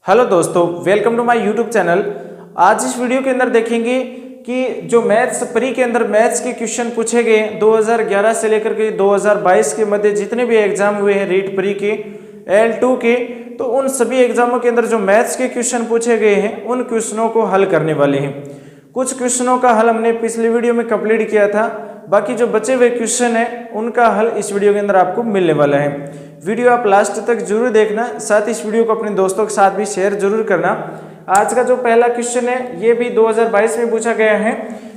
Hello दोस्तों, welcome to my YouTube channel. आज इस वीडियो के अंदर देखेंगे कि जो मैथ्स प्री के अंदर मैथ्स के क्वेश्चन पूछे गए 2011 से लेकर के 2022 के मध्य जितने भी एग्जाम हुए हैं रीट प्री के L2 के, तो उन सभी एग्जामों के अंदर जो मैथ्स के क्वेश्चन पूछे गए हैं उन क्वेश्चनों को हल करने वाले हैं। कुछ क्वेश्चनों का हल हमने पिछले वीडियो में कंप्लीट किया था, बाकी जो बचे हुए क्वेश्चन है उनका हल इस वीडियो के अंदर आपको मिलने वाला है। वीडियो आप लास्ट तक जरूर देखना, साथ ही इस वीडियो को अपने दोस्तों के साथ भी शेयर जरूर करना। आज का जो पहला क्वेश्चन है ये भी 2022 में पूछा गया है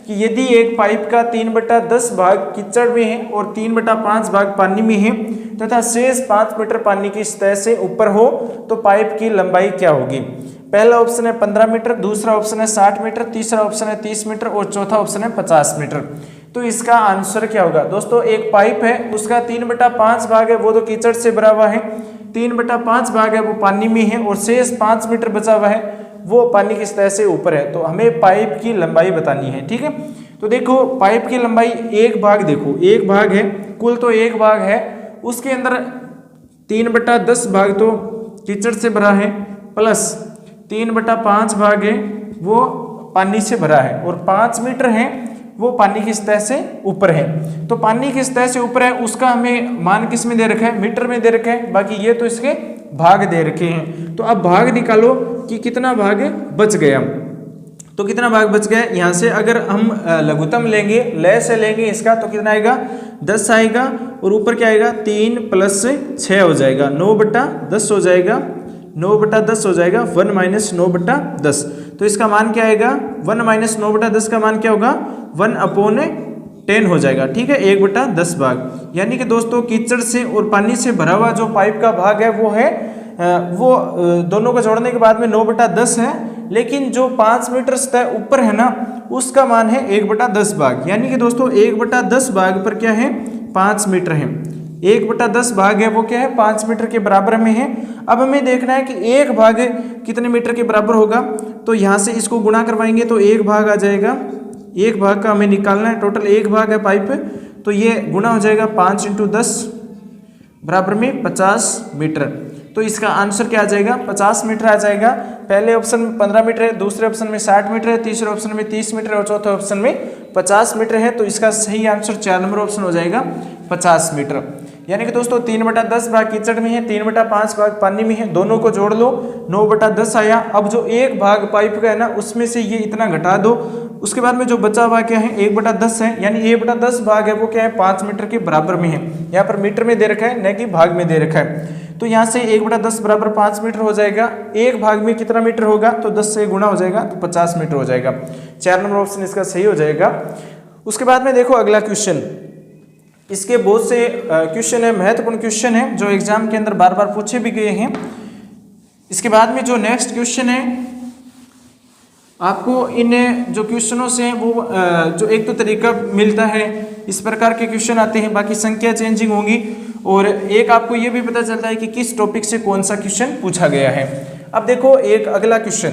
कि यदि एक पाइप का 3/10 भाग कीचड़ में है और 3/5 भाग पानी में है तथा शेष 5 मीटर पानी की सतह से ऊपर हो तो पाइप की लंबाई क्या होगी। पहला ऑप्शन है 15 मीटर, दूसरा ऑप्शन है 60 मीटर, तीसरा ऑप्शन है 30 मीटर और चौथा ऑप्शन है 50 मीटर। तो इसका आंसर क्या होगा। दोस्तों, एक पाइप है, उसका 3/5 भाग है वो तो कीचड़ से भरा हुआ है, 3/5 भाग है वो पानी में है और शेष 5 मीटर बचा हुआ है वो पानी की सतह से ऊपर है। तो हमें पाइप की लंबाई बतानी है, ठीक है। तो देखो पाइप की लंबाई एक भाग, देखो एक भाग है, कुल तो एक भाग है, उसके अंदर 3/10 भाग तो कीचड़ से भरा है प्लस 3/5 भाग है वो पानी से भरा है और 5 मीटर है वो पानी की सतह से ऊपर है। तो पानी की सतह से ऊपर है उसका हमें मान किस में दे रखा है, मीटर में दे रखा है, बाकी ये तो इसके भाग दे रखे हैं। तो अब भाग निकालो कि कितना भाग बच गया। तो कितना भाग बच गया यहाँ से, अगर हम लघुत्तम लेंगे, लय से लेंगे इसका, तो कितना आएगा 10 आएगा और ऊपर क्या आएगा 3 + 6 हो जाएगा, 9/10 हो जाएगा, 9/10 हो जाएगा, 1 - 9/10। तो इसका मान क्या आएगा, 1 - 9/10 का मान क्या होगा 1/10 हो जाएगा, ठीक है, 1/10 भाग। यानी कि दोस्तों कीचड़ से और पानी से भरा हुआ जो पाइप का भाग है वो है दोनों को जोड़ने के बाद में 9/10 है, लेकिन जो 5 मीटर सतह ऊपर है ना उसका मान है 1/10 भाग। यानी कि दोस्तों 1/10 भाग पर क्या है 5 मीटर है, 1/10 भाग है वो क्या है 5 मीटर के बराबर में है। अब हमें देखना है कि एक भाग कितने मीटर के बराबर होगा, तो यहाँ से इसको गुणा करवाएंगे तो एक भाग आ जाएगा, एक भाग का हमें निकालना है, टोटल एक भाग है पाइप, तो ये गुणा हो जाएगा 5 × 10 बराबर में 50 मीटर। तो इसका आंसर क्या आ जाएगा 50 मीटर आ जाएगा। पहले ऑप्शन में 15 मीटर है, दूसरे ऑप्शन में 60 मीटर है, तीसरे ऑप्शन में 30 मीटर और चौथे ऑप्शन में 50 मीटर है। तो इसका सही आंसर 4 नंबर ऑप्शन हो जाएगा 50 मीटर। यानी कि दोस्तों 3/10 भाग कीचड़ में है, 3/5 भाग पानी में है, दोनों को जोड़ लो 9/10 आया। अब जो एक भाग पाइप का है ना उसमें से ये इतना घटा दो, उसके बाद में जो बचा हुआ क्या है 1/10 है, यानी 1/10 भाग है वो क्या है 5 मीटर के बराबर में है। यहाँ पर मीटर में दे रखा है न कि भाग में दे रखा है। तो यहाँ से 1/10 बराबर 5 मीटर हो जाएगा, एक भाग में कितना मीटर होगा तो 10 से गुणा हो जाएगा तो 50 मीटर हो जाएगा। 4 नंबर ऑप्शन इसका सही हो जाएगा। उसके बाद में देखो अगला क्वेश्चन, इसके बहुत से क्वेश्चन है, महत्वपूर्ण क्वेश्चन है जो एग्जाम के अंदर बार बार पूछे भी गए हैं। इसके बाद में जो नेक्स्ट क्वेश्चन है, आपको इन जो क्वेश्चनों से वो जो एक तो तरीका मिलता है, इस प्रकार के क्वेश्चन आते हैं, बाकी संख्या चेंजिंग होंगी और एक आपको ये भी पता चलता है कि किस टॉपिक से कौन सा क्वेश्चन पूछा गया है। अब देखो एक अगला क्वेश्चन,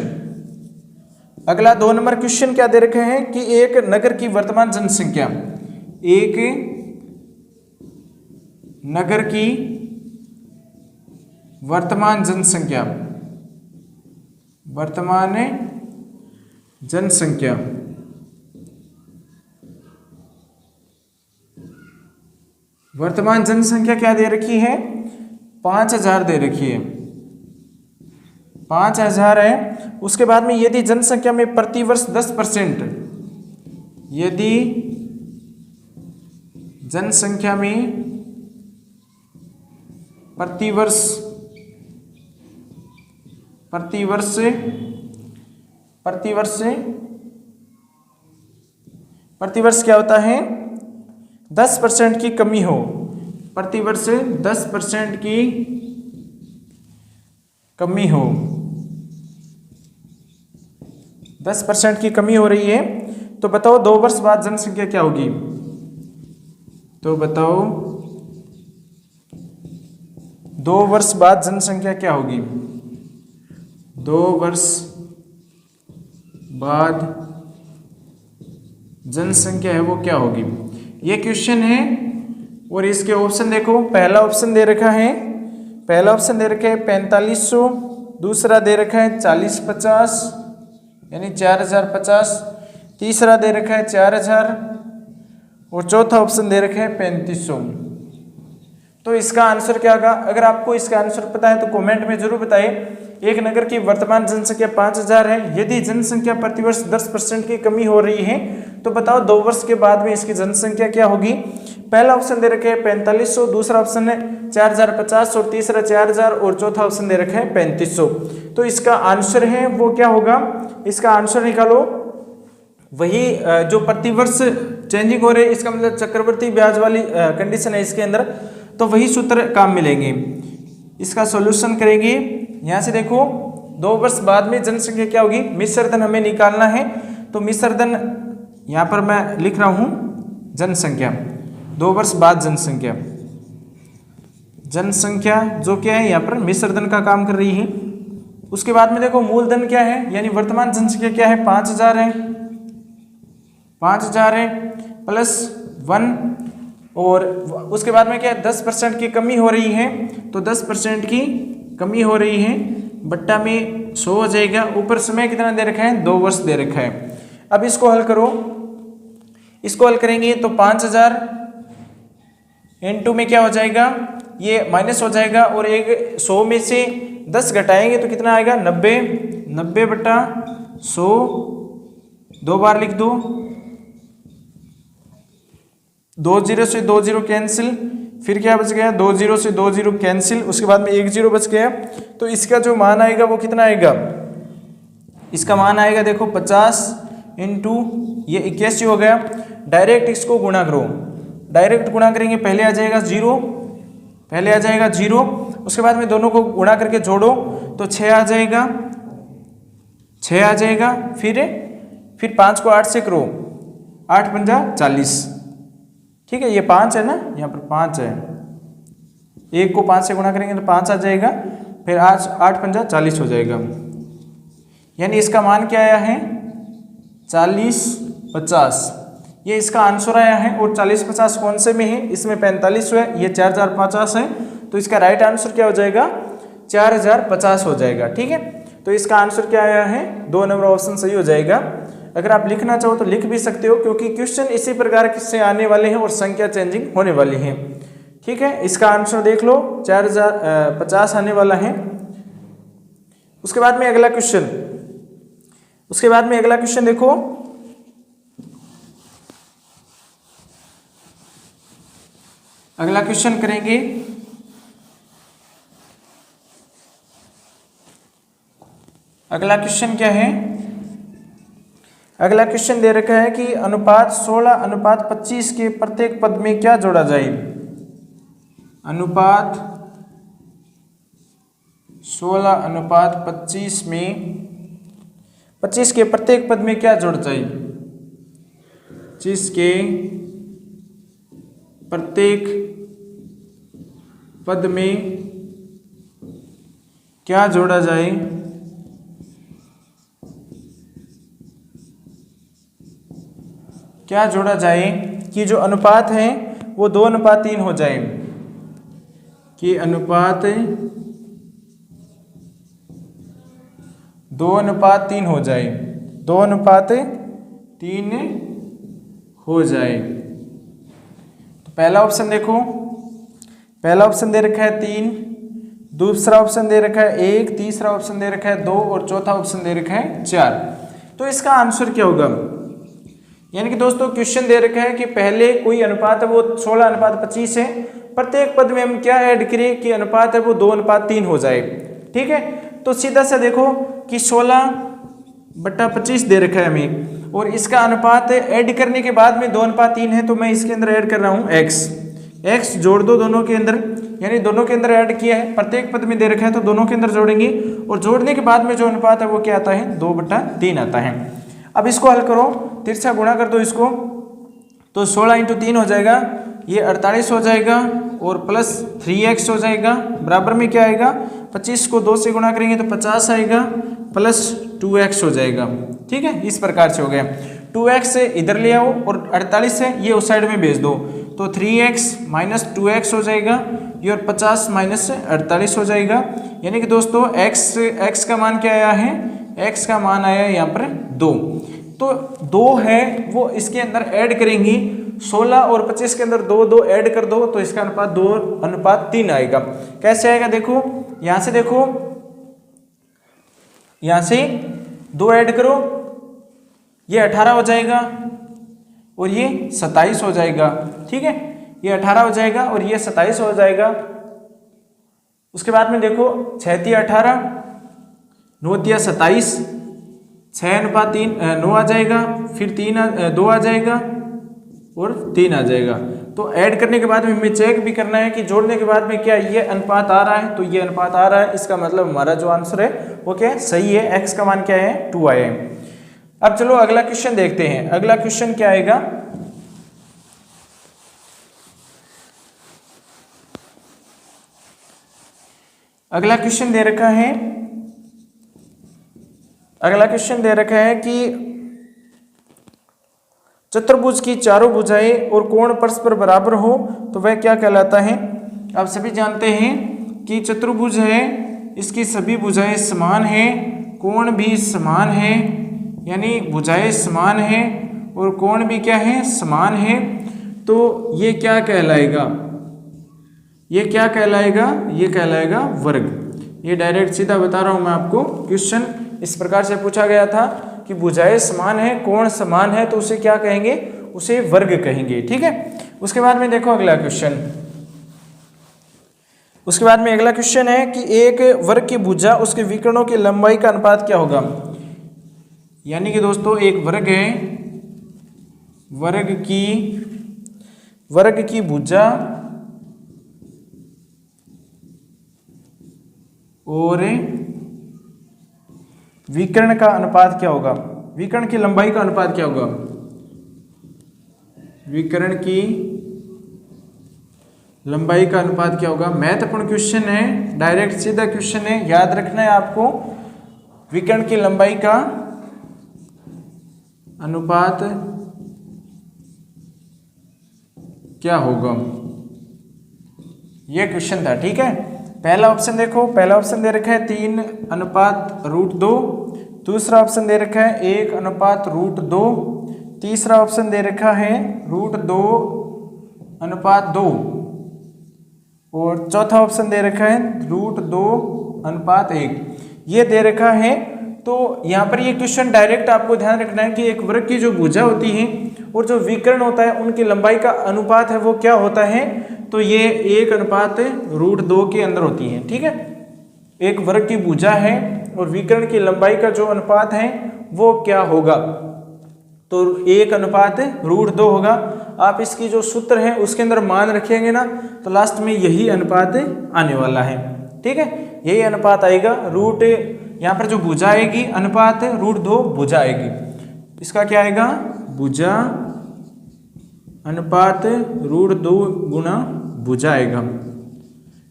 अगला 2 नंबर क्वेश्चन क्या दे रखे हैं कि एक नगर की वर्तमान जनसंख्या, एक नगर की वर्तमान जनसंख्या, वर्तमान जनसंख्या वर्तमान जनसंख्या क्या दे रखी है 5000 दे रखी है, 5000 है। उसके बाद में यदि जनसंख्या में प्रतिवर्ष 10%, यदि जनसंख्या में प्रतिवर्ष क्या होता है 10% की कमी हो, प्रतिवर्ष 10% की कमी हो, 10% की कमी हो रही है, तो बताओ 2 वर्ष बाद जनसंख्या क्या होगी। तो बताओ 2 वर्ष बाद जनसंख्या क्या होगी, 2 वर्ष बाद जनसंख्या है वो क्या होगी। ये क्वेश्चन है और इसके ऑप्शन देखो, पहला ऑप्शन दे रखा है 4500 दूसरा दे रखा है 4050 यानी 4050, तीसरा दे रखा है 4000 और चौथा ऑप्शन दे रखा है 3500। तो इसका आंसर क्या होगा? अगर आपको इसका आंसर पता है तो कमेंट में जरूर बताइए। एक नगर की वर्तमान जनसंख्या 5000 है। यदि जनसंख्या प्रतिवर्ष 10% की कमी हो रही है तो बताओ 2 वर्ष के बाद में इसकी जनसंख्या क्या होगी? पहला ऑप्शन दे रखे है 4500, दूसरा ऑप्शन है 4050 और तीसरा 4000 और चौथा ऑप्शन दे रखा है 3500। तो इसका आंसर है वो क्या होगा? इसका आंसर निकालो। वही जो प्रतिवर्ष चेंजिंग हो रही है, इसका मतलब चक्रवर्ती ब्याज वाली कंडीशन है इसके अंदर, तो वही सूत्र काम मिलेंगे। इसका सॉल्यूशन करेंगे। यहाँ से देखो 2 वर्ष बाद में जनसंख्या क्या होगी? मिश्रधन हमें निकालना है। तो मिश्रधन यहाँ पर मैं लिख रहा हूँ जनसंख्या, 2 वर्ष बाद जनसंख्या, जनसंख्या जो क्या है यहाँ पर मिश्रधन का काम कर रही है। उसके बाद में देखो मूलधन क्या है, यानी वर्तमान जनसंख्या क्या है? 5000 है, 5000 है प्लस 1 और उसके बाद में क्या है? 10% की कमी हो रही है, तो 10% की कमी हो रही है बट्टा में 100 हो जाएगा। ऊपर समय कितना दे रखा है? 2 वर्ष दे रखा है। अब इसको हल करो। इसको हल करेंगे तो 5000 N2 में क्या हो जाएगा? ये माइनस हो जाएगा और एक 100 में से 10 घटाएंगे तो कितना आएगा? 90, 90 बट्टा 100, 2 बार लिख दो, 2 0 से 2 0 कैंसिल, फिर क्या बच गया? 2 0 से 2 0 कैंसिल, उसके बाद में 1 0 बच गया। तो इसका जो मान आएगा वो कितना आएगा? इसका मान आएगा देखो 50 इंटू ये 81 हो गया। डायरेक्ट इसको गुणा करो, डायरेक्ट गुणा करेंगे पहले आ जाएगा 0, पहले आ जाएगा 0, उसके बाद में दोनों को गुणा करके जोड़ो तो 6 आ जाएगा, 6 आ जाएगा। फिर 5 को 8 से करो, 8 पंजा 40, ठीक है। ये 5 है ना, यहाँ पर 5 है, 1 को 5 से गुणा करेंगे तो 5 आ जाएगा, फिर आज 8 पंजा 40 हो जाएगा। यानी इसका मान क्या आया है? 4050, ये इसका आंसर आया है। और 4050 कौन से में है? इसमें 45 है, ये 4050 है, तो इसका राइट आंसर क्या हो जाएगा? 4050 हो जाएगा, ठीक है। तो इसका आंसर क्या आया है? 2 नंबर ऑप्शन सही हो जाएगा। अगर आप लिखना चाहो तो लिख भी सकते हो, क्योंकि क्वेश्चन इसी प्रकार से आने वाले हैं और संख्या चेंजिंग होने वाली है, ठीक है। इसका आंसर देख लो, 4050 आने वाला है। उसके बाद में अगला क्वेश्चन, उसके बाद में अगला क्वेश्चन देखो, अगला क्वेश्चन करेंगे। अगला क्वेश्चन क्या है? अगला क्वेश्चन दे रखा है कि अनुपात 16:25 के प्रत्येक पद में क्या जोड़ा जाए? अनुपात 16:25 में 25 के प्रत्येक पद में क्या जोड़ जाए? 25 के प्रत्येक पद में क्या जोड़ा जाए? क्या जोड़ा जाए कि जो अनुपात है वो 2:3 हो जाए, कि अनुपात 2:3 हो जाए, 2:3 हो जाए। तो पहला ऑप्शन देखो, पहला ऑप्शन दे रखा है 3, दूसरा ऑप्शन दे रखा है 1, तीसरा ऑप्शन दे रखा है 2 और चौथा ऑप्शन दे रखा है 4। तो इसका आंसर क्या होगा? यानी कि दोस्तों क्वेश्चन दे रखा है कि पहले कोई अनुपात है वो 16:25 है, प्रत्येक पद में हम क्या ऐड करें कि अनुपात है वो 2:3 हो जाए, ठीक है। तो सीधा सा देखो कि 16/25 दे रखा है हमें, और इसका अनुपात ऐड करने के बाद में 2:3 है, तो मैं इसके अंदर ऐड कर रहा हूँ x जोड़ दो दोनों के अंदर, यानी दोनों के अंदर ऐड किया है, प्रत्येक पद में दे रखा है तो दोनों के अंदर जोड़ेंगे, और जोड़ने के बाद में जो अनुपात है वो क्या आता है? 2/3 आता है। अब इसको हल करो, तिरछा गुणा कर दो इसको, तो 16 × 3 हो जाएगा, ये 48 हो जाएगा, और प्लस 3x हो जाएगा, बराबर में क्या आएगा? 25 को 2 से गुणा करेंगे तो 50 आएगा, प्लस 2x हो जाएगा, ठीक है। इस प्रकार से हो गया। 2x से इधर ले आओ और 48 है ये उस साइड में भेज दो, तो तो 3x माइनस 2x हो जाएगा ये, और 50 माइनस 48 हो जाएगा। यानी कि दोस्तों x का मान क्या आया है, x का मान आया है यहाँ पर 2। तो 2 है वो इसके अंदर ऐड करेंगी, 16 और 25 के अंदर 2 ऐड कर दो तो इसका अनुपात 2:3 आएगा। कैसे आएगा देखो, यहाँ से देखो, यहाँ से 2 ऐड करो, ये 18 हो जाएगा और ये 27 हो जाएगा। ठीक है, ये 18 हो जाएगा और ये 27 हो जाएगा। उसके बाद में देखो 6 18, 9 27, 6:3 9 आ जाएगा, फिर 2 आ जाएगा और 3 आ जाएगा। तो ऐड करने के बाद में हमें चेक भी करना है कि जोड़ने के बाद में क्या ये अनुपात आ रहा है, तो ये अनुपात आ रहा है, इसका मतलब हमारा जो आंसर है वो क्या सही है, x का मान क्या है 2 आया है। अब चलो अगला क्वेश्चन देखते हैं। अगला क्वेश्चन क्या आएगा, अगला क्वेश्चन दे रखा है, अगला क्वेश्चन दे रखा है कि चतुर्भुज की चारों भुजाएं और कोण परस्पर बराबर हो तो वह क्या कहलाता है। आप सभी जानते हैं कि चतुर्भुज है, इसकी सभी भुजाएं समान हैं, कोण भी समान है, यानी भुजाएं समान हैं और कोण भी क्या है समान है। तो ये क्या कहलाएगा, ये क्या कहलाएगा, ये कहलाएगा वर्ग। ये डायरेक्ट सीधा बता रहा हूं मैं आपको, क्वेश्चन इस प्रकार से पूछा गया था कि भुजाएं समान है, कोण समान है, तो उसे क्या कहेंगे, उसे वर्ग कहेंगे। ठीक है, उसके बाद में देखो अगला क्वेश्चन, उसके बाद में अगला क्वेश्चन है कि एक वर्ग की भुजा उसके विकर्णों की लंबाई का अनुपात क्या होगा। यानी कि दोस्तों एक वर्ग है, वर्ग की भुजा और विकर्ण का अनुपात क्या होगा, विकर्ण की लंबाई का अनुपात क्या होगा, विकर्ण की लंबाई का अनुपात क्या होगा। महत्वपूर्ण क्वेश्चन है, डायरेक्ट सीधा क्वेश्चन है, याद रखना है आपको। विकर्ण की लंबाई का अनुपात क्या होगा, यह क्वेश्चन था। ठीक है, पहला ऑप्शन देखो, पहला ऑप्शन दे रखा है 3:√2, दूसरा ऑप्शन दे रखा है 1:√2, तीसरा ऑप्शन दे रखा है √2:2 और चौथा ऑप्शन दे रखा है √2:1 ये दे रखा है। तो यहाँ पर ये क्वेश्चन डायरेक्ट आपको ध्यान रखना है कि एक वर्ग की जो भुजा होती है और जो विकर्ण होता है उनकी लंबाई का अनुपात है वो क्या होता है, तो ये 1:√2 के अंदर होती है। ठीक है, एक वर्ग की भुजा है और विकर्ण की लंबाई का जो अनुपात है वो क्या होगा, तो 1:√2 होगा। आप इसकी जो सूत्र है उसके अंदर मान रखेंगे ना, तो लास्ट में यही अनुपात आने वाला है। ठीक है, यही अनुपात आएगा। रूट यहाँ पर जो भुजा आएगी अनुपात √2 भुजा आएगी, इसका क्या आएगा, भुजा अनुपात √2 गुणा भुजा आएगा।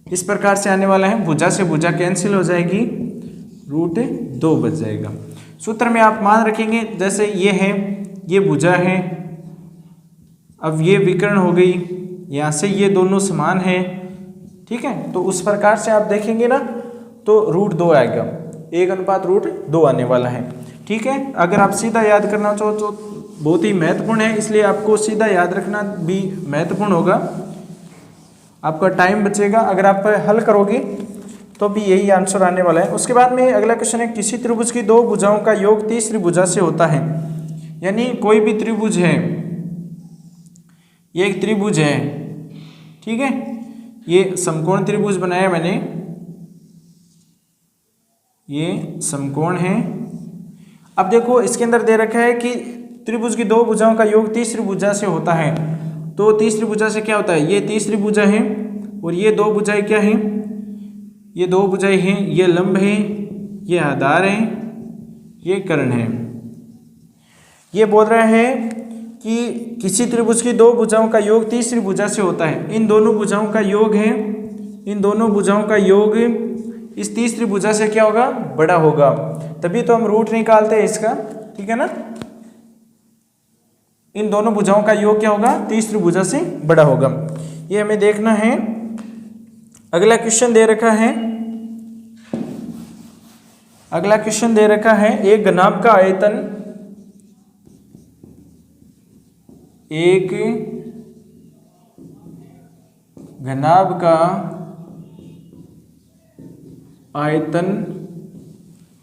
इस प्रकार से आने वाला है, भुजा से भुजा कैंसिल हो जाएगी, √2 बच जाएगा। सूत्र में आप मान रखेंगे, जैसे ये है, ये भुजा है, अब ये विकर्ण हो गई, यहाँ से ये दोनों समान है। ठीक है, तो उस प्रकार से आप देखेंगे ना तो √2 आएगा, 1:√2 आने वाला है। ठीक है, अगर आप सीधा याद करना चाहो तो बहुत ही महत्वपूर्ण है, इसलिए आपको सीधा याद रखना भी महत्वपूर्ण होगा, आपका टाइम बचेगा। अगर आप हल करोगे तो भी यही आंसर आने वाला है। उसके बाद में अगला क्वेश्चन है, किसी त्रिभुज की 2 भुजाओं का योग तीसरी भुजा से होता है। यानी कोई भी त्रिभुज है, ये एक त्रिभुज है, ठीक है, ये समकोण त्रिभुज बनाया मैंने, ये समकोण है। अब देखो इसके अंदर दे रखा है कि त्रिभुज की 2 भुजाओं का योग तीसरी भुजा से होता है। तो तीसरी भुजा से क्या होता है, ये तीसरी भुजा है और ये 2 भुजाएं क्या हैं, ये 2 भुजाएं हैं, ये लंब है, ये आधार है, ये कर्ण है। ये बोल रहा है कि किसी त्रिभुज की 2 भुजाओं का योग तीसरी भुजा से होता है। इन दोनों भुजाओं का योग है, इन दोनों भुजाओं का योग इस तीसरी भुजा से क्या होगा, बड़ा होगा, तभी तो हम रूट निकालते हैं इसका। ठीक है ना, इन दोनों भुजाओं का योग क्या होगा, तीसरी भुजा से बड़ा होगा। ये हमें देखना है। अगला क्वेश्चन दे रखा है, अगला क्वेश्चन दे रखा है, एक घनाभ का आयतन, एक घनाभ का आयतन,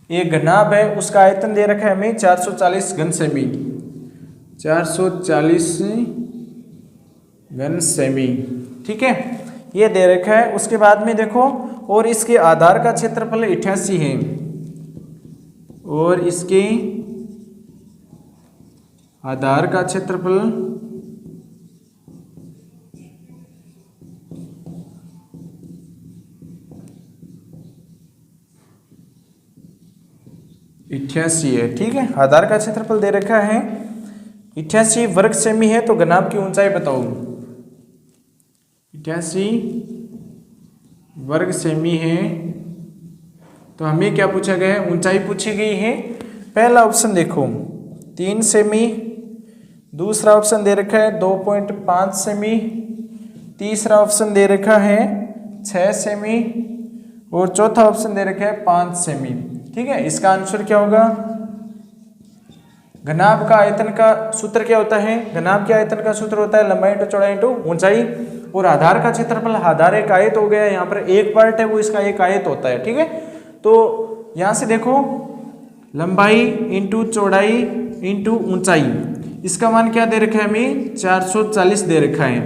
एक घनाभ है उसका आयतन दे रखा है हमें 440 घन सेमी, 440 घन सेमी, ठीक है, ये दे रखा है। उसके बाद में देखो, और इसके आधार का क्षेत्रफल 88 है, और इसके आधार का क्षेत्रफल 88 है, ठीक है। आधार का क्षेत्रफल दे रखा है 88 वर्ग सेमी है, तो घनाभ की ऊंचाई बताओ। 88 वर्ग सेमी है, तो हमें क्या पूछा गया है, ऊंचाई पूछी गई है। पहला ऑप्शन देखो 3 सेमी, दूसरा ऑप्शन दे रखा है 2.5 सेमी, तीसरा ऑप्शन दे रखा है 6 सेमी, और चौथा ऑप्शन दे रखा है 5 सेमी, ठीक है। इसका आंसर क्या होगा, घनाभ का आयतन का सूत्र क्या होता है, घनाभ के आयतन का सूत्र होता है लंबाई इंटू चौड़ाई इंटू ऊंचाई, और आधार का क्षेत्रफल, आधार एक आयत हो गया, यहाँ पर एक पार्ट है वो इसका एक आयत होता है, ठीक है। तो यहाँ से देखो लंबाई इंटू चौड़ाई इंटू ऊंचाई, इसका मान क्या दे रखा है हमें, 440 दे रखा है।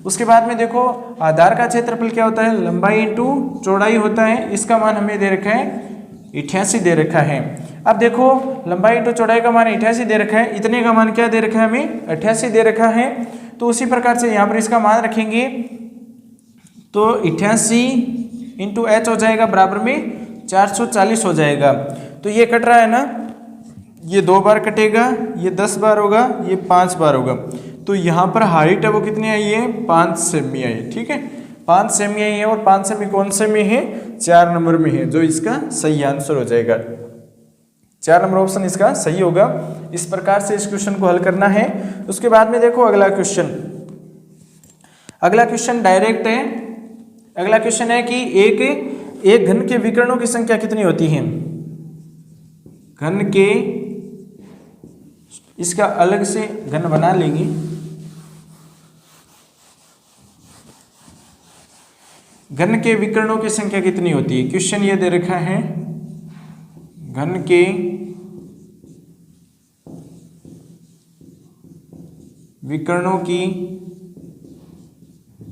उसके बाद में देखो आधार का क्षेत्रफल क्या होता है, लंबाई इंटू चौड़ाई होता है, इसका मान हमें दे रखा है 88 दे रखा है। अब देखो लंबाई इंटू चौड़ाई का मान 88 दे रखा है, इतने का मान क्या दे रखा है हमें, 88 दे रखा है। तो उसी प्रकार से यहाँ पर इसका मान रखेंगे, तो 88 इंटू एच हो जाएगा बराबर में 440 हो जाएगा। तो ये कट रहा है ना, ये 2 बार कटेगा, ये 10 बार होगा, ये 5 बार होगा। तो यहाँ पर हाइट है वो कितनी आई है, 5 सेमी आई, ठीक है, 5 सेमी आई है। और 5 सेमी कौन से में है, 4 नंबर में है, जो इसका सही आंसर हो जाएगा। 4 नंबर ऑप्शन इसका सही होगा। इस प्रकार से इस क्वेश्चन को हल करना है। उसके बाद में देखो अगला क्वेश्चन, अगला क्वेश्चन डायरेक्ट है। अगला क्वेश्चन है कि एक घन के विकर्णों की संख्या कितनी होती है, घन के, इसका अलग से घन बना लेंगे, घन के विकर्णों की संख्या कितनी होती है। क्वेश्चन ये दे रखा है, घन के विकर्णों की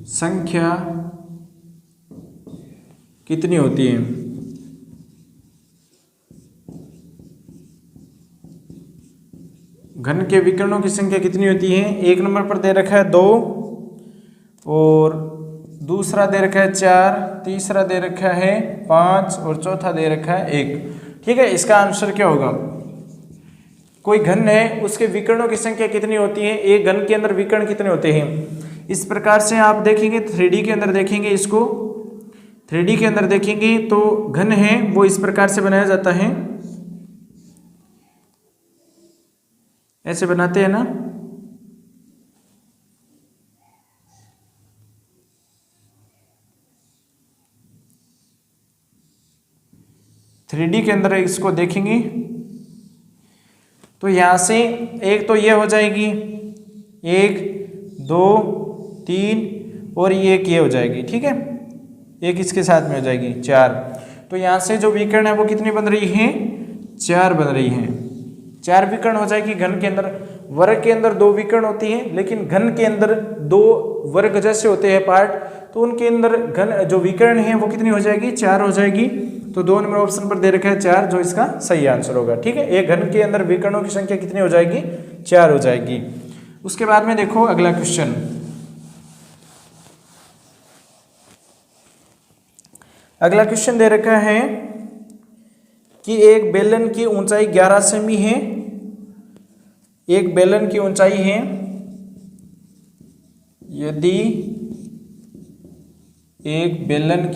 संख्या कितनी होती है। घन के विकर्णों की संख्या कितनी होती है, एक नंबर पर दे रखा है 2, और दूसरा दे रखा है 4, तीसरा दे रखा है 5, और चौथा दे रखा है 1, ठीक है। इसका आंसर क्या होगा, कोई घन है उसके विकर्णों की संख्या कितनी होती है, एक घन के अंदर विकर्ण कितने होते हैं। इस प्रकार से आप देखेंगे 3D के अंदर देखेंगे, इसको 3D के अंदर देखेंगे तो घन है वो इस प्रकार से बनाया जाता है, ऐसे बनाते हैं ना, थ्री डी के अंदर इसको देखेंगे तो यहां से एक तो ये हो जाएगी 1 2 3 और ये हो जाएगी, ठीक है, एक इसके साथ में हो जाएगी 4। तो यहाँ से जो विकर्ण है वो कितनी बन रही है, 4 बन रही हैं, 4 विकर्ण हो जाएगी। घन के अंदर, वर्ग के अंदर 2 विकर्ण होती हैं, लेकिन घन के अंदर 2 वर्ग जैसे होते हैं पार्ट, तो उनके अंदर घन जो विकर्ण है वो कितनी हो जाएगी, 4 हो जाएगी। तो 2 नंबर ऑप्शन पर दे रखा है 4, जो इसका सही आंसर होगा, ठीक है। एक घन के अंदर विकर्णों की संख्या कितनी हो जाएगी, 4 हो जाएगी। उसके बाद में देखो अगला क्वेश्चन, अगला क्वेश्चन दे रखा है कि एक बेलन की ऊंचाई 11 सेमी है, एक बेलन की ऊंचाई है, यदि एक बेलन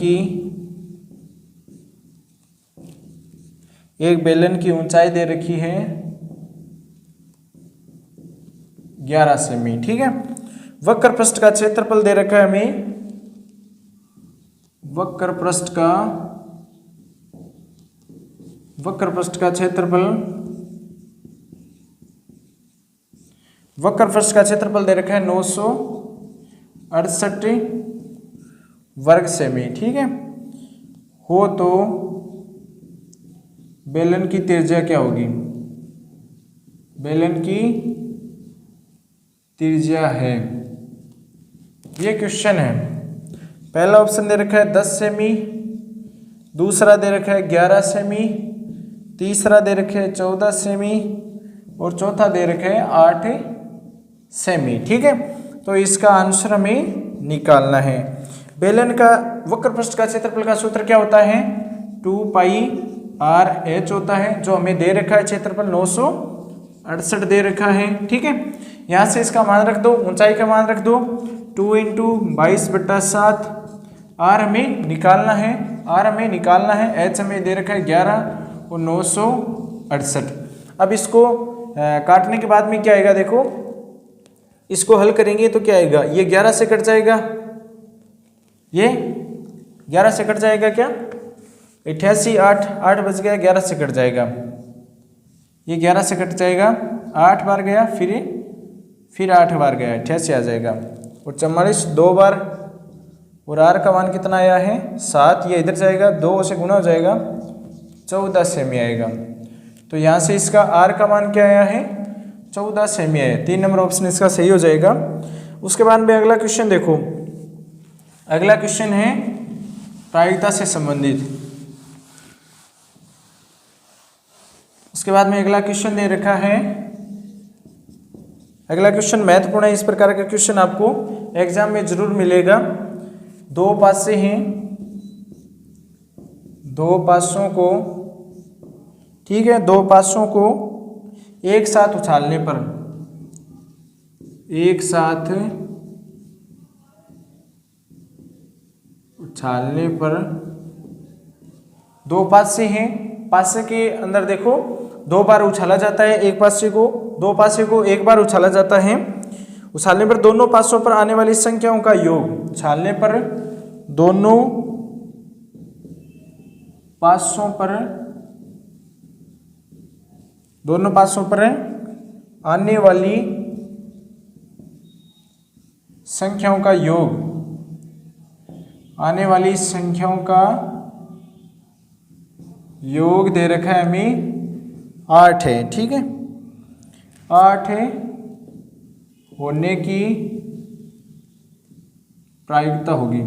की ऊंचाई दे रखी है 11 सेमी। ठीक है, वक्र पृष्ठ का क्षेत्रफल दे रखा है हमें, वक्र पृष्ठ का क्षेत्रफल दे रखा है 968 वर्ग सेमी। ठीक है, हो तो बेलन की त्रिज्या क्या होगी? बेलन की त्रिज्या है, ये क्वेश्चन है। पहला ऑप्शन दे रखा है 10 सेमी, दूसरा दे रखा है 11 सेमी, तीसरा दे रखा है 14 सेमी और चौथा दे रखा है 8 सेमी। ठीक है, तो इसका आंसर हमें निकालना है। बेलन का वक्र पृष्ठ का क्षेत्रफल का सूत्र क्या होता है? 2πr/h होता है, जो हमें दे रखा है क्षेत्रफल 968 दे रखा है। ठीक है, यहाँ से इसका मान रख दो, ऊंचाई का मान रख दो 2 × 22/7। आर हमें निकालना है, एच हमें दे रखा है 11 और 968। अब इसको काटने के बाद में क्या आएगा? देखो, इसको हल करेंगे तो क्या आएगा? ये 11 से कट जाएगा, ये 11 से कट जाएगा क्या? 88, 8 बच गया, 11 से कट जाएगा, ये 11 से कट जाएगा, 8 बार गया, फिर 8 बार गया, 88 आ जाएगा। और 44 2 बार, और आर का मान कितना आया है? 7। ये इधर जाएगा, 2 से गुना हो जाएगा, 14 सेमी आएगा। तो यहाँ से इसका आर का मान क्या आया है? 14 सेमी आया। 3 नंबर ऑप्शन इसका सही हो जाएगा। उसके बाद में अगला क्वेश्चन देखो, अगला क्वेश्चन है प्रायिकता से संबंधित। उसके बाद में अगला क्वेश्चन दे रखा है, अगला क्वेश्चन महत्वपूर्ण है। इस प्रकार का क्वेश्चन आपको एग्जाम में जरूर मिलेगा। 2 पासे हैं, 2 पासों को, ठीक है, 2 पासों को एक साथ उछालने पर, एक साथ उछालने पर 2 पासे हैं, पासे के अंदर देखो 2 बार उछाला जाता है, एक पासे को, 2 पासे को एक बार उछाला जाता है। उछालने पर दोनों पासों पर आने वाली संख्याओं का योग, उछालने पर दोनों पासों पर आने वाली संख्याओं का योग, आने वाली संख्याओं का योग दे रखा है हमें 8 है। ठीक है, 8 है, होने की प्रायिकता होगी।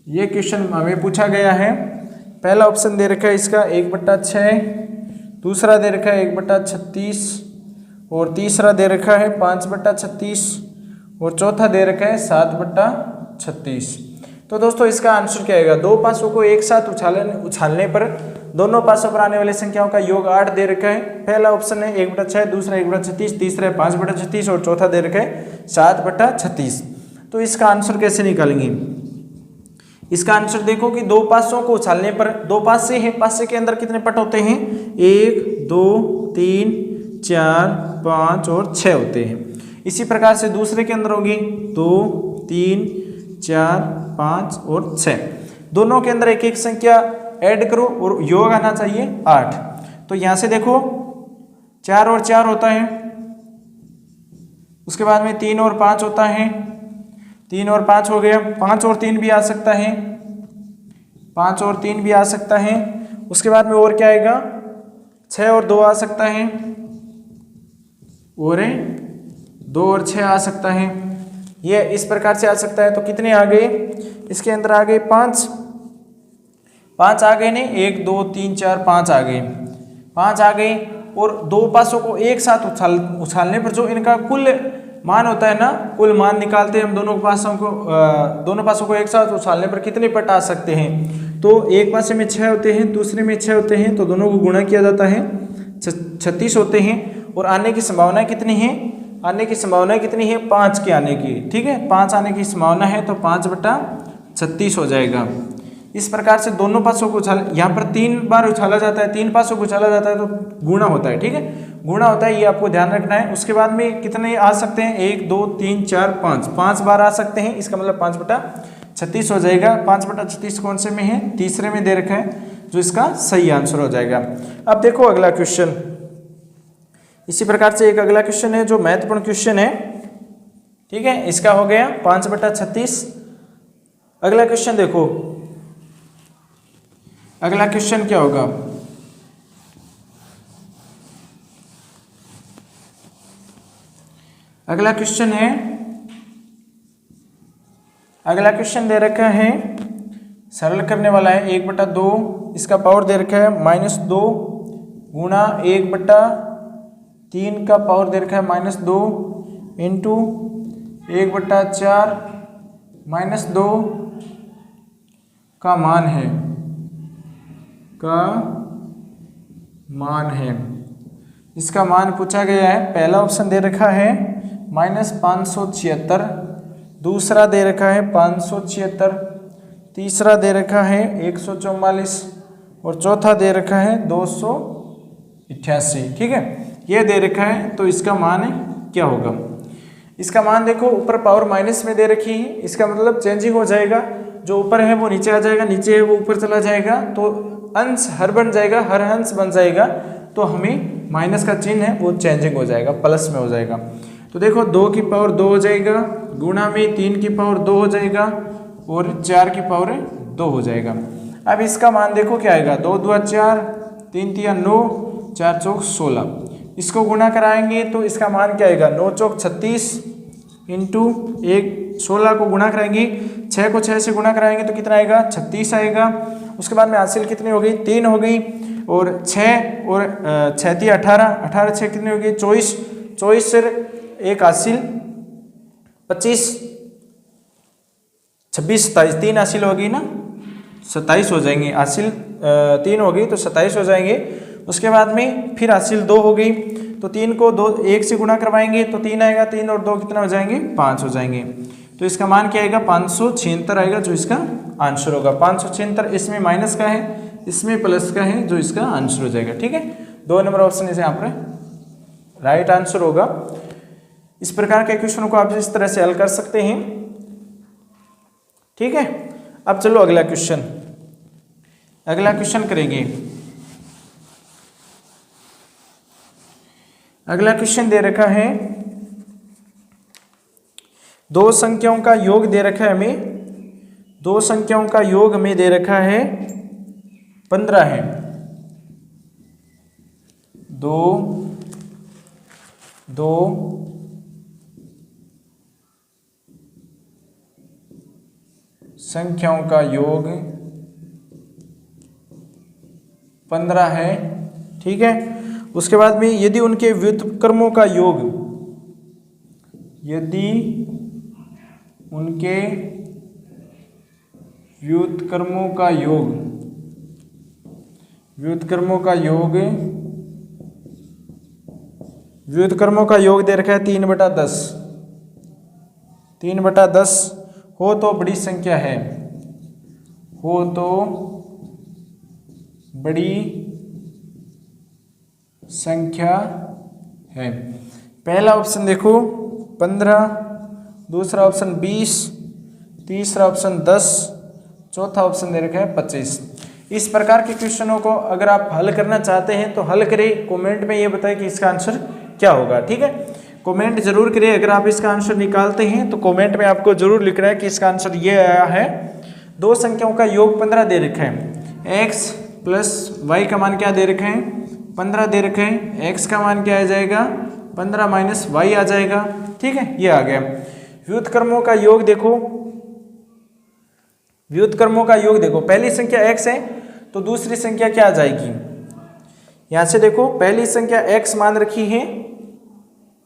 ये क्वेश्चन हमें पूछा गया है। पहला ऑप्शन दे रखा है इसका 1/6, दूसरा दे रखा है 1/36 और तीसरा दे रखा है 5/36 और चौथा दे रखा है 7/36। तो दोस्तों इसका आंसर क्या आएगा? 2 पासों को एक साथ उछालने पर दोनों पासों पर आने वाली संख्याओं का योग 8 दे रखा है। पहला ऑप्शन है 1/6, दूसरा 1/36, तीसरा है 5/36 और चौथा दे रखा है 7/36। तो इसका आंसर कैसे निकालेंगे? इसका आंसर देखो कि 2 पासों को उछालने पर, 2 पासे हैं, पासे के अंदर कितने पट होते हैं? 1 2 3 4 5 और 6 होते हैं। इसी प्रकार से दूसरे के अंदर होगी 2 3 4 5 और 6। दोनों के अंदर एक एक संख्या ऐड करो और योग आना चाहिए 8। तो यहाँ से देखो 4 और 4 होता है, उसके बाद में 3 और 5 होता है, 3 और 5 हो गया, 5 और 3 भी आ सकता है, 5 और 3 भी आ सकता है। उसके बाद में और क्या आएगा? 6 और 2 आ सकता है, और 2 और 6 आ सकता है। ये इस प्रकार से आ सकता है। तो कितने आ गए? इसके अंदर आ गए 5 आ गए नहीं, 1 2 3 4 5 आ गए, 5 आ गए। और 2 पासों को एक साथ उछालने पर जो इनका कुल मान होता है ना, कुल मान निकालते हैं हम। दोनों पासों को एक साथ उछालने पर कितने पट आ सकते हैं? तो एक पासे में 6 होते हैं, दूसरे में 6 होते हैं, तो दोनों को गुणा किया जाता है, 36 होते हैं। और आने की संभावना कितनी है? आने की संभावना कितनी है? 5 के आने की। ठीक है, 5 आने की संभावना है, तो 5/36 हो जाएगा। इस प्रकार से दोनों पासों को यहाँ पर 3 बार उछाला जाता है, 3 पासों को उछाला जाता है तो गुणा होता है। ठीक है, गुणा होता है, ये आपको ध्यान रखना है। उसके बाद में कितने आ सकते हैं, 1 2 3 4 5, 5 बार आ सकते हैं, इसका मतलब 5/36 हो जाएगा। 5/36 कौन से में है, तीसरे में दे रखा है, जो इसका सही आंसर हो जाएगा। अब देखो अगला क्वेश्चन, इसी प्रकार से एक अगला क्वेश्चन है जो महत्वपूर्ण क्वेश्चन है, ठीक है। इसका हो गया 5/36। अगला क्वेश्चन देखो, अगला क्वेश्चन क्या होगा, अगला क्वेश्चन है, अगला क्वेश्चन दे रखा है, सरल करने वाला है। 1/2 इसका पावर दे रखा है -2 गुणा 1/3 का पावर दे रखा है -2 इंटू 1/4 -2 का मान है, का मान है। इसका मान पूछा गया है। पहला ऑप्शन दे रखा है -576, दूसरा दे रखा है 576, तीसरा दे रखा है 144 और चौथा दे रखा है 288, ठीक है। ये दे रखा है, तो इसका मान क्या होगा। इसका मान देखो, ऊपर पावर माइनस में दे रखी है, इसका मतलब चेंजिंग हो जाएगा, जो ऊपर है वो नीचे आ जाएगा, नीचे है वो ऊपर चला जाएगा, तो अंश हर बन जाएगा, हर अंश बन जाएगा, तो हमें माइनस का चिन्ह है वो चेंजिंग हो जाएगा, प्लस में हो जाएगा। तो देखो 2 की पावर 2 हो जाएगा, गुणा में 3 की पावर 2 हो जाएगा और 4 की पावर 2 हो जाएगा। अब इसका मान देखो क्या आएगा, 2 2 4, 3 3 9, 4 चौक 16। इसको गुणा कराएंगे तो इसका मान क्या आएगा, 9 चौक 36 इंटू 16 को गुणा कराएंगे, 6 को 6 से गुणा कराएंगे तो कितना आएगा, 36 आएगा। उसके बाद में हासिल कितनी हो गई, 3 हो गई, और 6 और 6 3 18, 18 6 कितनी हो गई, 24, 24 से एक हासिल 25, 26 27, 3 हासिल होगी ना, 27 हो जाएंगे। हासिल 3 हो गई तो 27 हो जाएंगे। उसके बाद में फिर हासिल 2 हो गई, तो 3 को 2 1 से गुणा करवाएंगे तो 3 आएगा, 3 और 2 कितना हो जाएंगे, 5 हो जाएंगे। तो इसका मान क्या आएगा, 576 आएगा, जो इसका आंसर होगा। 576 इसमें माइनस का है, इसमें प्लस का है, जो इसका आंसर हो जाएगा, ठीक है। 2 नंबर ऑप्शन इसे यहाँ पर राइट आंसर होगा। इस प्रकार के क्वेश्चन को आप इस तरह से हल कर सकते हैं, ठीक है। अब चलो अगला क्वेश्चन, अगला क्वेश्चन करेंगे। अगला क्वेश्चन दे रखा है, 2 संख्याओं का योग दे रखा है हमें, 2 संख्याओं का योग हमें दे रखा है 15 है। 2 संख्याओं का योग 15 है, ठीक है। उसके बाद में यदि उनके व्युत्क्रमों का योग, यदि उनके व्युत्क्रमों का योग, व्युत्क्रमों का योग, व्युत्क्रमों का योग दे रखा है 3/10, 3/10 हो तो बड़ी संख्या है, हो तो बड़ी संख्या है। पहला ऑप्शन देखो 15, दूसरा ऑप्शन 20, तीसरा ऑप्शन 10, चौथा ऑप्शन दे रखा है 25। इस प्रकार के क्वेश्चनों को अगर आप हल करना चाहते हैं तो हल करें, कमेंट में ये बताएं कि इसका आंसर क्या होगा, ठीक है। कमेंट जरूर करिए, अगर आप इसका आंसर निकालते हैं तो कमेंट में आपको जरूर लिखना है कि इसका आंसर ये आया है। 2 संख्याओं का योग 15 दे रखा है, x प्लस y का मान क्या दे रखे हैं, 15 दे रखे हैं, x का मान क्या आ जाएगा, 15 माइनस y आ जाएगा, ठीक है, ये आ गया। व्युत्क्रमों का योग देखो, व्युत्क्रमों का योग देखो, पहली संख्या x है तो दूसरी संख्या क्या आ जाएगी, यहां से देखो पहली संख्या x मान रखी है,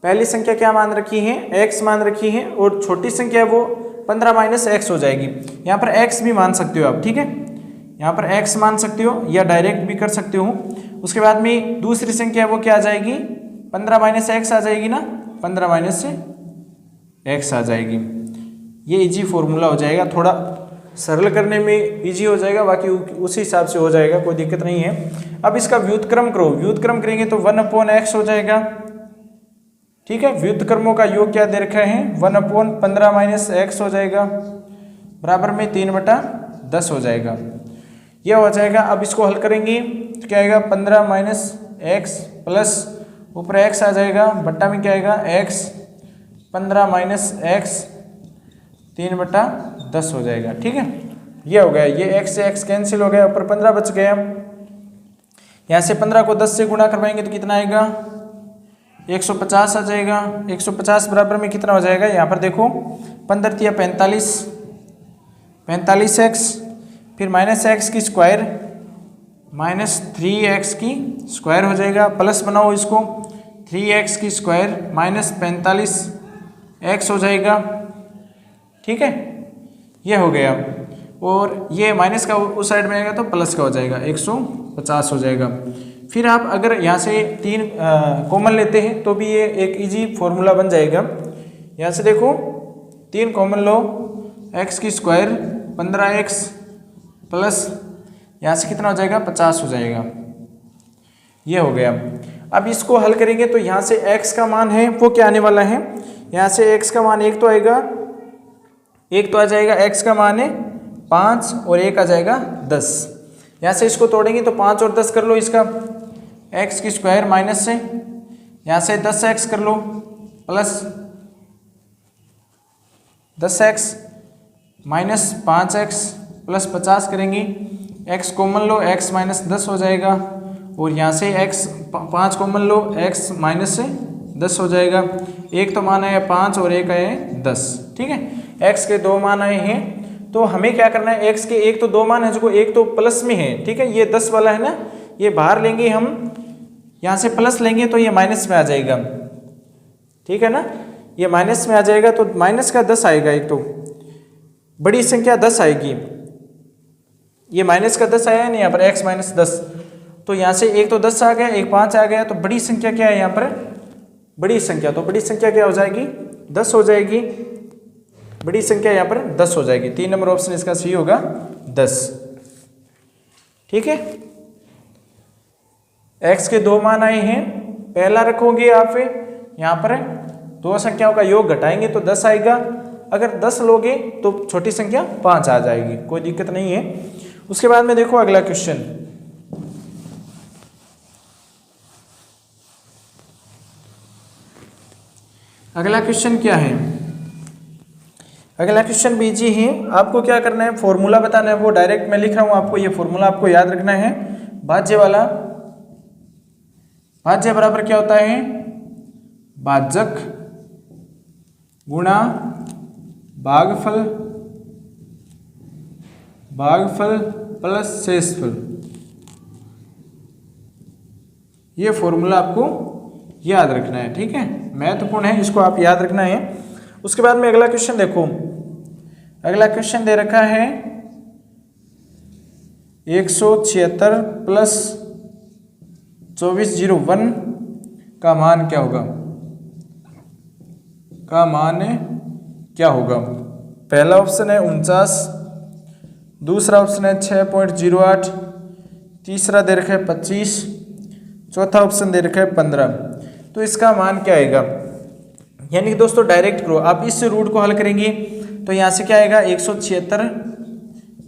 पहली संख्या क्या मान रखी है, x मान रखी है, और छोटी संख्या वो 15 माइनस x हो जाएगी। यहाँ पर x भी मान सकते हो आप, ठीक है, यहाँ पर x मान सकते हो या डायरेक्ट भी कर सकते हो। उसके बाद में दूसरी संख्या वो क्या आ जाएगी, 15 माइनस x आ जाएगी ना, 15 माइनस से x आ जाएगी। ये इजी फॉर्मूला हो जाएगा, थोड़ा सरल करने में इजी हो जाएगा, बाकी उसी हिसाब से हो जाएगा, कोई दिक्कत नहीं है। अब इसका व्युत्क्रम करो, व्युत्क्रम करेंगे तो 1/x हो जाएगा। ठीक है, व्युत्क्रमों का योग क्या दे रखा है 1/15 - x हो जाएगा, बराबर में 3/10 हो जाएगा। यह हो जाएगा। अब इसको हल करेंगे तो क्या आएगा 15 - x प्लस ऊपर x आ जाएगा, बट्टा में क्या आएगा x 15 - x 3/10 हो जाएगा। ठीक है, ये हो गया, ये x से x कैंसिल हो गया, ऊपर 15 बच गया। यहाँ से 15 को 10 से गुणा करवाएंगे तो कितना आएगा 150 आ जाएगा। 150 बराबर में कितना हो जाएगा, यहाँ पर देखो 15 × 45, 45x, फिर -x की स्क्वायर -3x की स्क्वायर हो जाएगा, प्लस बनाओ इसको 3x की स्क्वायर -45x हो जाएगा। ठीक है, ये हो गया, और ये माइनस का उस साइड में आएगा तो प्लस का हो जाएगा 150 हो जाएगा। फिर आप अगर यहाँ से 3 कॉमन लेते हैं तो भी ये एक इजी फॉर्मूला बन जाएगा। यहाँ से देखो 3 कॉमन लो, x की स्क्वायर 15x प्लस यहाँ से कितना हो जाएगा 50 हो जाएगा। ये हो गया। अब इसको हल करेंगे तो यहाँ से x का मान है वो क्या आने वाला है, यहाँ से x का मान एक तो आएगा, एक तो आ जाएगा x का मान है 5 और एक आ जाएगा 10। यहाँ से इसको तोड़ेंगे तो 5 और 10 कर लो, इसका x की स्क्वायर माइनस से यहाँ से 10x कर लो plus 10x minus 5x plus 50 करेंगे, x कॉमन लो x -10 हो जाएगा, और यहाँ से x 5 कॉमन लो x माइनस से 10 हो जाएगा। एक तो मान आया 5 और एक आया 10। ठीक है, x के 2 मान आए हैं, तो हमें क्या करना है, x के एक तो 2 मान है, जो एक तो प्लस में है। ठीक है, ये 10 वाला है ना, ये बाहर लेंगे हम, यहाँ से प्लस लेंगे तो ये माइनस में आ जाएगा। ठीक है ना, ये माइनस में आ जाएगा तो माइनस का 10 आएगा, एक तो बड़ी संख्या 10 आएगी, ये माइनस का 10 आया नहीं, यहाँ पर x -10, तो यहाँ से एक तो 10 आ गया, एक 5 आ गया, तो बड़ी संख्या क्या है यहाँ पर, बड़ी संख्या, तो बड़ी संख्या क्या हो जाएगी 10 हो जाएगी। बड़ी संख्या यहाँ पर 10 हो जाएगी। 3 नंबर ऑप्शन इसका सही होगा 10। ठीक है, x के 2 मान आए हैं, पहला रखोगे आप, यहाँ पर 2 संख्याओं का योग घटाएंगे तो 10 आएगा, अगर 10 लोगे तो छोटी संख्या 5 आ जाएगी, कोई दिक्कत नहीं है। उसके बाद में देखो अगला क्वेश्चन, अगला क्वेश्चन क्या है, अगला क्वेश्चन बीजी है। आपको क्या करना है, फॉर्मूला बताना है, वो डायरेक्ट मैं लिख रहा हूं आपको, ये फॉर्मूला आपको याद रखना है। भाज्य वाला, भाज्य बराबर क्या होता है, भाजक गुणा भागफल, भागफल प्लस शेषफल। ये फॉर्मूला आपको याद रखना है। ठीक है, महत्वपूर्ण है, इसको आप याद रखना है। उसके बाद में अगला क्वेश्चन देखो, अगला क्वेश्चन दे रखा है 176 प्लस 2401 का मान क्या होगा, का मान क्या होगा। पहला ऑप्शन है 49, दूसरा ऑप्शन है 6.08, तीसरा दे रखा है 25, चौथा ऑप्शन दे रखा है 15। तो इसका मान क्या आएगा, यानी कि दोस्तों डायरेक्ट करो, आप इस रूट को हल करेंगे तो यहाँ से क्या आएगा 176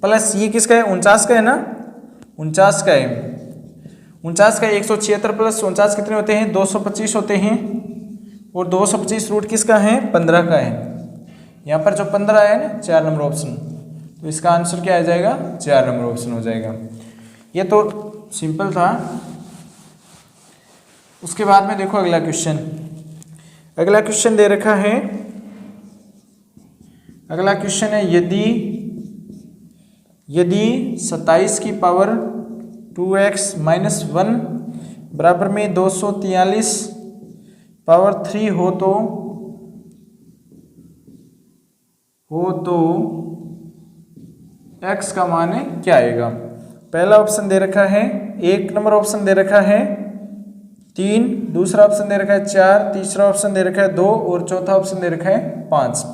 प्लस ये किसका है 49 का है ना, 49 का है, 49 का 176 प्लस 49 कितने होते हैं 225 होते हैं, और 225 रूट किसका है 15 का है। यहाँ पर जो 15 है ना 4 नंबर ऑप्शन, तो इसका आंसर क्या आ जाएगा 4 नंबर ऑप्शन हो जाएगा। ये तो सिंपल था। उसके बाद में देखो अगला क्वेश्चन, अगला क्वेश्चन दे रखा है, अगला क्वेश्चन है यदि 27 की पावर 2x - 1 बराबर में 243 पावर 3 हो तो x का मान क्या आएगा। पहला ऑप्शन दे रखा है 1 नंबर ऑप्शन दे रखा है 3, दूसरा ऑप्शन दे रखा है 4, तीसरा ऑप्शन दे रखा है 2 और चौथा ऑप्शन दे रखा है 5।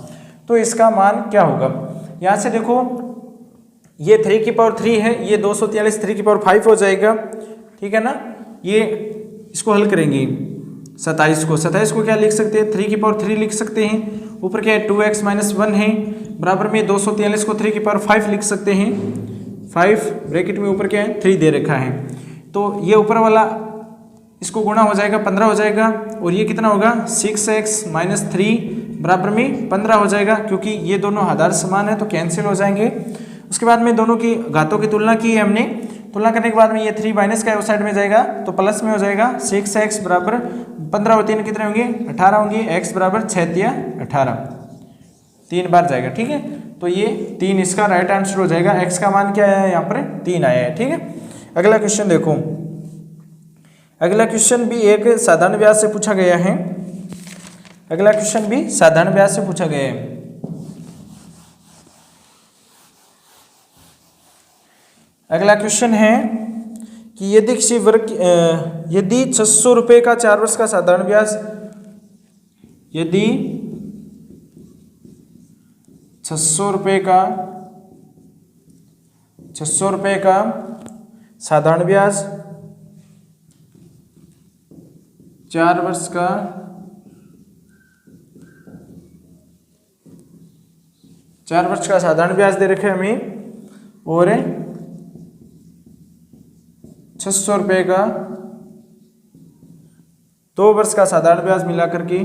तो इसका मान क्या होगा, यहाँ से देखो ये 3 की पावर 3 है, ये 243 3 की पावर 5 हो जाएगा, ठीक है ना। ये इसको हल करेंगे 27 को क्या लिख सकते हैं, 3 की पावर 3 लिख सकते हैं, ऊपर क्या है 2x माइनस 1 है, बराबर में 243 को 3 की पावर 5 लिख सकते हैं, 5 ब्रैकेट में ऊपर क्या है 3 दे रखा है, तो ये ऊपर वाला इसको गुणा हो जाएगा 15 हो जाएगा, और ये कितना होगा 6x माइनस 3 बराबर में 15 हो जाएगा, क्योंकि ये दोनों आधार समान है तो कैंसिल हो जाएंगे। उसके बाद में दोनों की घातों की तुलना की है हमने, तुलना करने के बाद में ये 3 माइनस का उस साइड में जाएगा तो प्लस में हो जाएगा, 6x बराबर 15 और 3 कितने होंगे 18 होंगे, x बराबर 6 या 18, 3 बार जाएगा, ठीक है। तो ये 3 इसका राइट आंसर हो जाएगा, x का मान क्या आया है यहाँ पर 3 आया है, ठीक है। अगला क्वेश्चन देखो, अगला क्वेश्चन भी एक साधारण व्यास से पूछा गया है, अगला क्वेश्चन भी साधारण व्यास से पूछा गया है। अगला क्वेश्चन है कि यदि किसी वर्ग यदि 600 रुपये का 4 वर्ष का साधारण ब्याज, यदि 600 रुपये का साधारण ब्याज 4 वर्ष का साधारण ब्याज दे रखे हमें, और 600 रुपये का 2 वर्ष का साधारण ब्याज मिलाकर के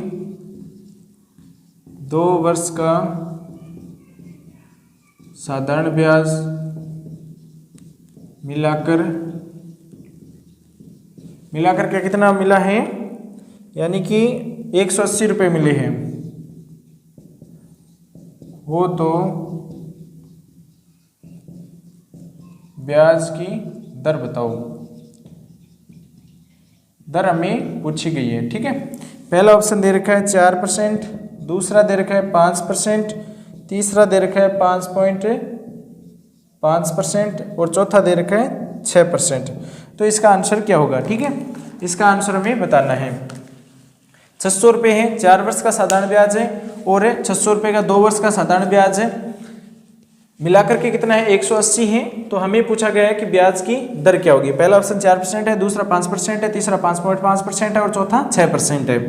2 वर्ष का साधारण ब्याज मिलाकर के कितना मिला है, यानी कि 180 रुपये मिले हैं, वो तो ब्याज की दर बताओ, दर हमें पूछी गई है, ठीक है। पहला ऑप्शन दे रखा है 4%, दूसरा दे रखा है 5%, तीसरा दे रखा है 5.5% और चौथा दे रखा है 6%। तो इसका आंसर क्या होगा, ठीक है, इसका आंसर हमें बताना है। 600 रुपये है, 4 वर्ष का साधारण ब्याज है, और 600 रुपये का 2 वर्ष का साधारण ब्याज है, मिलाकर के कितना है 180 है। तो हमें पूछा गया है कि ब्याज की दर क्या होगी। पहला ऑप्शन 4% है, दूसरा 5% है, तीसरा 5.5% है और चौथा 6% है।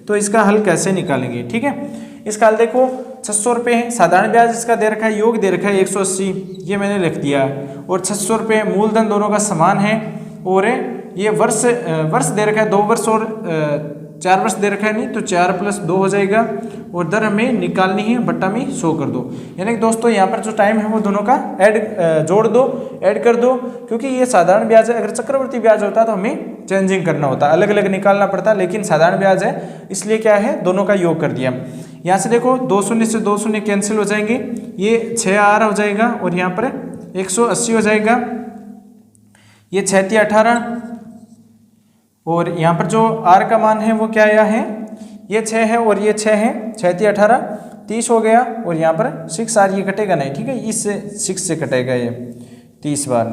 तो इसका हल कैसे निकालेंगे, ठीक है। इसका हल देखो, 600 रुपये है, साधारण ब्याज इसका दे रखा है, योग दे रखा है 180, ये मैंने लिख दिया, और 600 रुपये मूलधन दोनों का समान है, और ये वर्ष दे रखा है 2 वर्ष और 4 वर्ष दे रखा है, नहीं तो 4 + 2 हो जाएगा, और दर हमें निकालनी है, बट्टा में 100 कर दो। यानी कि दोस्तों यहाँ पर जो टाइम है वो दोनों का जोड़ दो, ऐड कर दो, क्योंकि ये साधारण ब्याज है। अगर चक्रवर्ती ब्याज होता तो हमें चेंजिंग करना होता, अलग अलग निकालना पड़ता, लेकिन साधारण ब्याज है इसलिए क्या है दोनों का योग कर दिया। यहाँ से देखो 2 शून्य से 2 शून्य कैंसिल हो जाएंगे, ये 6 आर हो जाएगा, और यहाँ पर 180 हो जाएगा, ये 6 × 18, और यहाँ पर जो r का मान है वो क्या आया है, ये 6 है और ये 6 है, 6 × 18 30 हो गया, और यहाँ पर 6r ये कटेगा नहीं, ठीक है, इससे 6 से कटेगा ये 30 बार,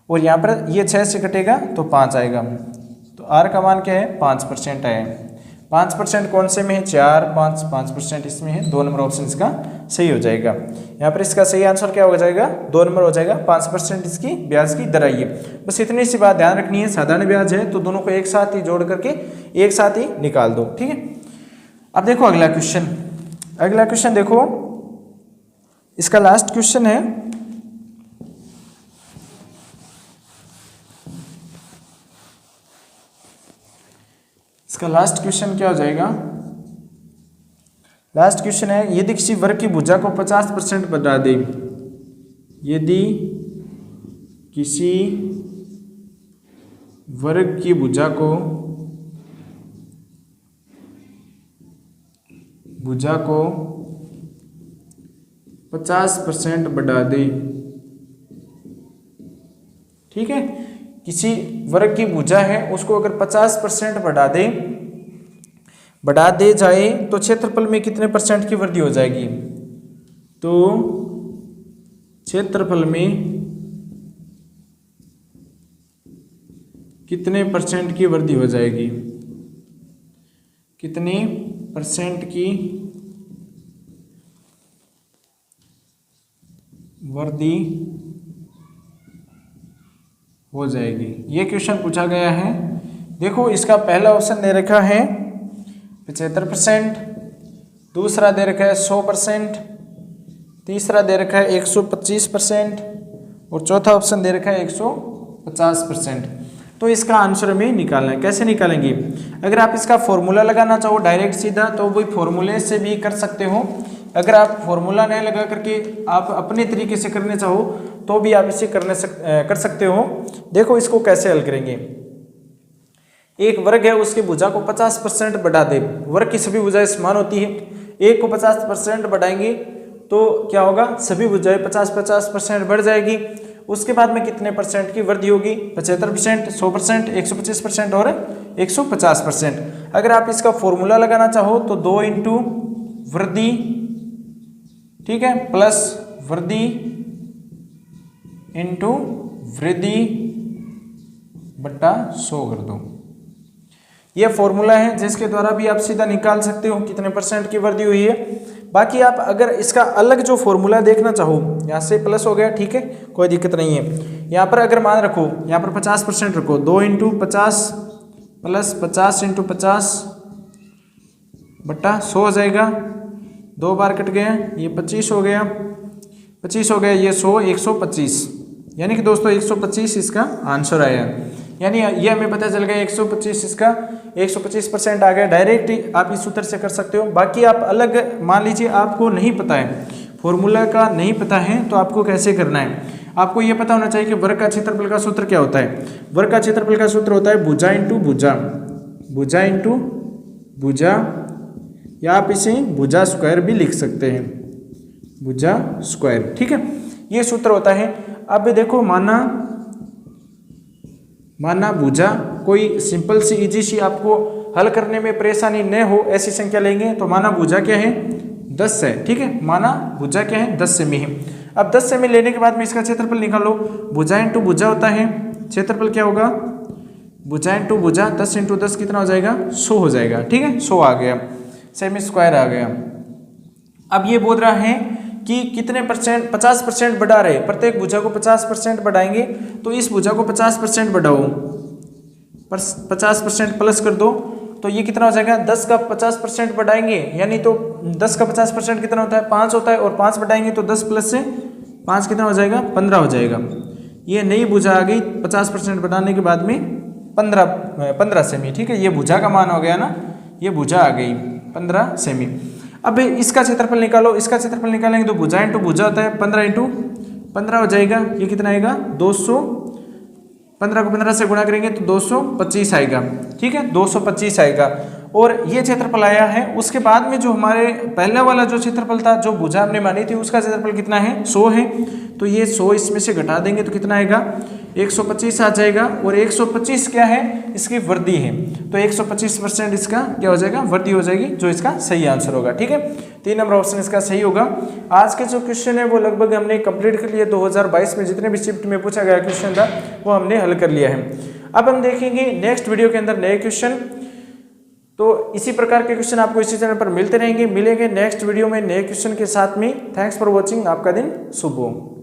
और यहाँ पर ये 6 से कटेगा तो 5 आएगा। तो r का मान क्या है 5% आया है। 5% कौन से में है, 4 5 5% इसमें है, 2 नंबर ऑप्शन इसका सही हो जाएगा। यहाँ पर इसका सही आंसर क्या हो जाएगा, 2 नंबर हो जाएगा, 5% इसकी ब्याज की दर आई है। बस इतनी सी बात ध्यान रखनी है, साधारण ब्याज है तो दोनों को एक साथ ही जोड़ करके एक साथ ही निकाल दो, ठीक है। अब देखो अगला क्वेश्चन देखो, इसका लास्ट क्वेश्चन है। इसका लास्ट क्वेश्चन क्या हो जाएगा, लास्ट क्वेश्चन है, यदि किसी वर्ग की भुजा को 50% बढ़ा दे, यदि किसी वर्ग की भुजा को 50% बढ़ा दे, ठीक है, किसी वर्ग की भुजा है उसको अगर 50% बढ़ा दे जाए तो क्षेत्रफल में कितने % की वृद्धि हो जाएगी। तो क्षेत्रफल में कितने % की वृद्धि हो जाएगी, कितने % की वर्दी हो जाएगी। ये क्वेश्चन पूछा गया है। देखो इसका पहला ऑप्शन दे रखा है 75%, दूसरा दे रखा है 100%, तीसरा दे रखा है 125% और चौथा ऑप्शन दे रखा है 150%। तो इसका आंसर हमें निकालना है। कैसे निकालेंगे? अगर आप इसका फॉर्मूला लगाना चाहो डायरेक्ट सीधा तो वही फॉर्मूले से भी कर सकते हो। अगर आप फॉर्मूला नहीं लगा करके आप अपने तरीके से करने चाहो तो भी आप इसे कर सकते हो। देखो इसको कैसे हल करेंगे। एक वर्ग है, उसकी भुजा को 50% बढ़ा दे। वर्ग की सभी भुजाएं समान होती है, एक को 50% बढ़ाएंगे तो क्या होगा, सभी भुजाएं 50-50% बढ़ जाएगी। उसके बाद में कितने परसेंट की वृद्धि होगी? 75%, 100%, 125% और 150%। अगर आप इसका फॉर्मूला लगाना चाहो तो 2 इंटू वृद्धि, ठीक है, प्लस वृद्धि इंटू वृद्धि बट्टा 100 कर दो। यह फॉर्मूला है जिसके द्वारा भी आप सीधा निकाल सकते हो कितने परसेंट की वृद्धि हुई है। बाकी आप अगर इसका अलग जो फॉर्मूला देखना चाहो, यहाँ से प्लस हो गया, ठीक है, कोई दिक्कत नहीं है। यहाँ पर अगर मान रखो, यहाँ पर 50% रखो, 2 इंटू 50 प्लस 50 इंटू 50 बट्टा 100 हो जाएगा। 2 बार कट गया, ये 25 हो गया, 25 हो गया, ये 100, 125, यानी कि दोस्तों 125 इसका आंसर आया। यानी ये हमें पता चल गया 125 इसका 125% आ गया। डायरेक्ट आप इस उत्तर से कर सकते हो। बाकी आप अलग मान लीजिए आपको नहीं पता है, फॉर्मूला का नहीं पता है, तो आपको कैसे करना है? आपको ये पता होना चाहिए कि वर्ग का क्षेत्रफल का सूत्र क्या होता है। वर्ग का क्षेत्रफल का सूत्र होता है भुजा इंटू भुजा, भुजा इंटू भुजा, या आप इसे भुजा स्क्वायर भी लिख सकते हैं, भुजा स्क्वायर, ठीक है, ये सूत्र होता है। अब देखो माना भुजा कोई सिंपल सी इजी सी आपको हल करने में परेशानी न हो ऐसी संख्या लेंगे तो माना भुजा क्या है 10 है, ठीक है, माना भुजा क्या है 10 सेमी है। अब 10 सेमी लेने के बाद में इसका क्षेत्रफल निकालो। भुजा इंटू भुजा होता है, क्षेत्रफल क्या होगा, भुजा इंटू भुजा, 10 इंटू 10 कितना हो जाएगा, 100 हो जाएगा, ठीक है, 100 आ गया, सेमी स्क्वायर आ गया। अब ये बोल रहा है कि कितने परसेंट, 50% बढ़ा रहे, प्रत्येक भुजा को 50% बढ़ाएंगे तो इस भुजा को 50% बढ़ाओ, 50% प्लस कर दो तो ये कितना हो जाएगा, 10 का 50% बढ़ाएंगे, यानी तो 10 का 50% कितना होता है, 5 होता है, और 5 बढ़ाएंगे तो 10 प्लस से 5 कितना हो जाएगा, 15 हो जाएगा। ये नई भुजा आ गई 50% बढ़ाने के बाद में 15 सेमी, ठीक है, ये भुजा का मान हो गया ना, ये भुजा आ गई 15 सेमी। अब इसका क्षेत्रफल निकालो। इसका क्षेत्रफल निकालेंगे तो भुजा इंटू भुजा होता है 15 इंटू 15 हो जाएगा, ये कितना आएगा 200, 15 को 15 से गुणा करेंगे तो 225 आएगा, ठीक है, 225 आएगा। और ये क्षेत्रफल आया है। उसके बाद में जो हमारे पहला वाला जो क्षेत्रफल था, जो भुजा हमने मानी थी, उसका क्षेत्रफल कितना है, 100 है, तो ये 100 इसमें से घटा देंगे तो कितना आएगा, 125 आ जाएगा। और 125 क्या है, इसकी वृद्धि है, तो 125% इसका क्या हो जाएगा, वृद्धि हो जाएगी, जो इसका सही आंसर होगा, ठीक है, 3 नंबर ऑप्शन इसका सही होगा। आज के जो क्वेश्चन है वो लगभग हमने कंप्लीट कर लिया। 2022 में जितने भी शिफ्ट में पूछा गया क्वेश्चन था वो हमने हल कर लिया है। अब हम देखेंगे नेक्स्ट वीडियो के अंदर नए क्वेश्चन। तो इसी प्रकार के क्वेश्चन आपको इसी चैनल पर मिलते रहेंगे। मिलेंगे नेक्स्ट वीडियो में नए क्वेश्चन के साथ में। Thanks for watching. आपका दिन शुभ हो।